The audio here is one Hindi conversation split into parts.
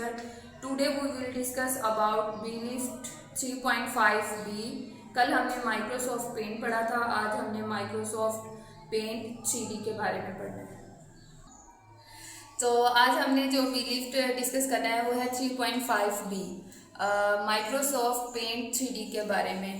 lecture. Today we will discuss about BLIFT 3.5B. कल हमने माइक्रोसॉफ्ट पेंट पढ़ा था, आज हमने माइक्रोसॉफ्ट पेंट 3D के बारे में पढ़ना है। तो आज हमने जो BLIFT डिस्कस करना है वो है 3.5B, माइक्रोसॉफ्ट पेंट 3D के बारे में।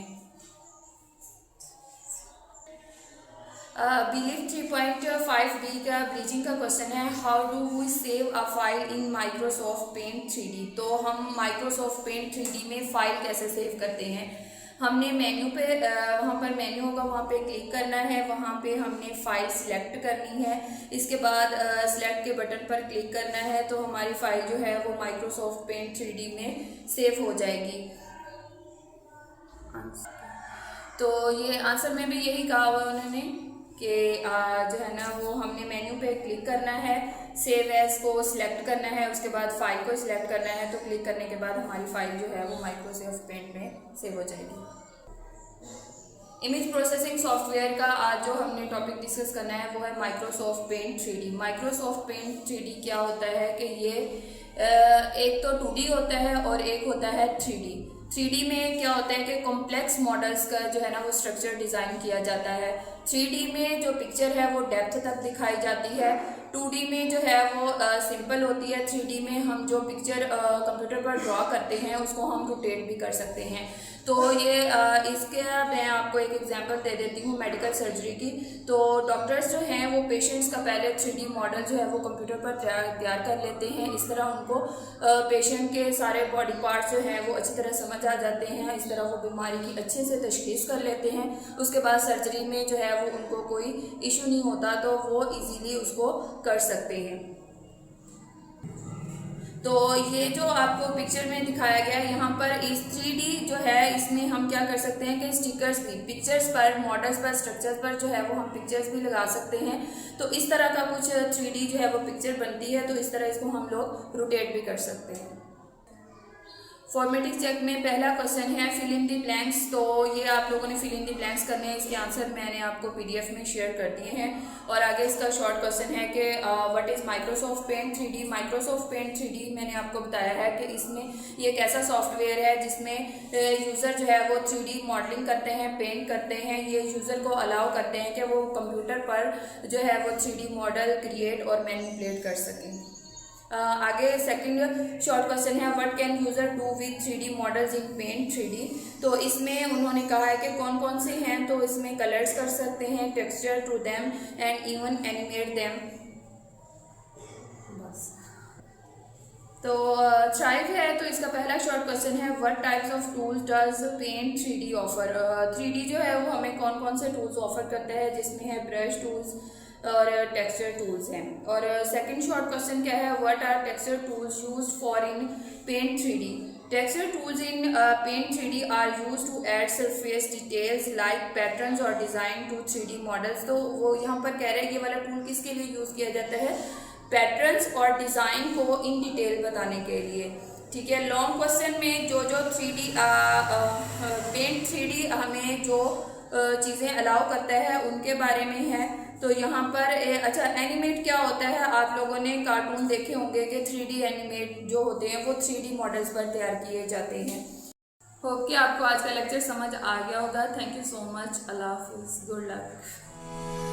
BLIFT 3.5B का ब्रीचिंग का क्वेश्चन है, how do we save a file in Microsoft Paint 3D। तो हम माइक्रोसॉफ्ट पेंट 3D में फाइल कैसे सेव करते हैं। हमने मेन्यू पे वहाँ पर मेन्यू होगा, वहाँ पे क्लिक करना है, वहाँ पे हमने फाइल सिलेक्ट करनी है। इसके बाद सिलेक्ट के बटन पर क्लिक करना है तो हमारी फाइल जो है वो माइक्रोसॉफ्ट पेंट 3D में सेव हो जाएगी। तो ये आंसर में भी यही कहा हुआ उन्होंने कि जो है ना वो हमने मेन्यू पे क्लिक करना है, सेव एज को सिलेक्ट करना है, उसके बाद फाइल को सिलेक्ट करना है। तो क्लिक करने के बाद हमारी फाइल जो है वो माइक्रोसॉफ्ट पेंट में सेव हो जाएगी। इमेज प्रोसेसिंग सॉफ्टवेयर का आज जो हमने टॉपिक डिस्कस करना है वो है Microsoft Paint 3D। Microsoft Paint 3D क्या होता है कि ये एक तो 2D होता है और एक होता है 3D। 3D में क्या होता है कि कॉम्प्लेक्स मॉडल्स का जो है ना वो स्ट्रक्चर डिज़ाइन किया जाता है। 3D में जो पिक्चर है वो डेप्थ तक दिखाई जाती है। 2D में जो है वो सिंपल होती है। 3D में हम जो पिक्चर कंप्यूटर पर ड्रॉ करते हैं उसको हम रोटेट भी कर सकते हैं। तो ये इसके मैं आपको एक एग्जांपल दे देती हूँ मेडिकल सर्जरी की। तो डॉक्टर्स जो हैं वो पेशेंट्स का पहले 3D मॉडल जो है वो कंप्यूटर पर तैयार कर लेते हैं। इस तरह उनको पेशेंट के सारे बॉडी पार्ट्स जो हैं वो अच्छी तरह समझ आ जाते हैं। इस तरह वो बीमारी की अच्छे से तशखीस कर लेते हैं। उसके बाद सर्जरी में जो है वो उनको कोई इशू नहीं होता तो वो इजीली उसको कर सकते हैं। तो ये जो आपको पिक्चर में दिखाया गया है यहाँ पर इस 3D जो है इसमें हम क्या कर सकते हैं कि स्टिकर्स भी पिक्चर्स पर, मॉडल्स पर, स्ट्रक्चर्स पर जो है वो हम पिक्चर्स भी लगा सकते हैं। तो इस तरह का कुछ 3D जो है वो पिक्चर बनती है। तो इस तरह इसको हम लोग रोटेट भी कर सकते हैं। फॉर्मेटिक चेक में पहला क्वेश्चन है फिल इन दी ब्लैंक्स। तो ये आप लोगों ने फिल इन दी ब्लैंक्स करने हैं। इसके आंसर मैंने आपको PDF में शेयर कर दिए हैं। और आगे इसका शॉर्ट क्वेश्चन है कि what is Microsoft Paint 3D। Microsoft Paint 3D मैंने आपको बताया है कि इसमें ये एक ऐसा सॉफ्टवेयर है जिसमें यूज़र जो है वो 3D मॉडलिंग करते हैं, पेंट करते हैं। ये यूज़र को अलाउ करते हैं कि वो कंप्यूटर पर जो है वो 3D मॉडल क्रिएट और मैनिपुलेट कर सकें। आगे सेकंड शॉर्ट क्वेश्चन है what can user do with 3D models in paint 3D। तो इसमें उन्होंने कहा है कि कौन कौन से हैं। तो इसमें कलर्स कर सकते हैं, texture to them and even animate them. बस तो थ्राइव है। तो इसका पहला शॉर्ट क्वेश्चन है what types of tools does paint 3D ऑफर। 3D जो है वो हमें कौन कौन से टूल्स ऑफर करता है, जिसमें है ब्रश टूल्स और टेक्सचर टूल्स हैं। और सेकंड शॉर्ट क्वेश्चन क्या है what are texture tools used for in paint 3D। Texture tools in paint 3D are used to add surface details like patterns और डिजाइन टू 3D मॉडल्स। तो वो यहाँ पर कह रहे हैं ये वाला टूल किसके लिए यूज किया जाता है, पैटर्न्स और डिजाइन को इन डिटेल बताने के लिए। ठीक है। लॉन्ग क्वेश्चन में जो 3D पेंट 3D हमें जो चीज़ें अलाउ करता है उनके बारे में है। तो यहाँ पर अच्छा एनिमेट क्या होता है, आप लोगों ने कार्टून देखे होंगे कि 3D एनिमेट जो होते हैं वो 3D मॉडल्स पर तैयार किए जाते हैं। होप कि आपको आज का लेक्चर समझ आ गया होगा। Thank you so much. अल्लाह हाफिज़। Good luck.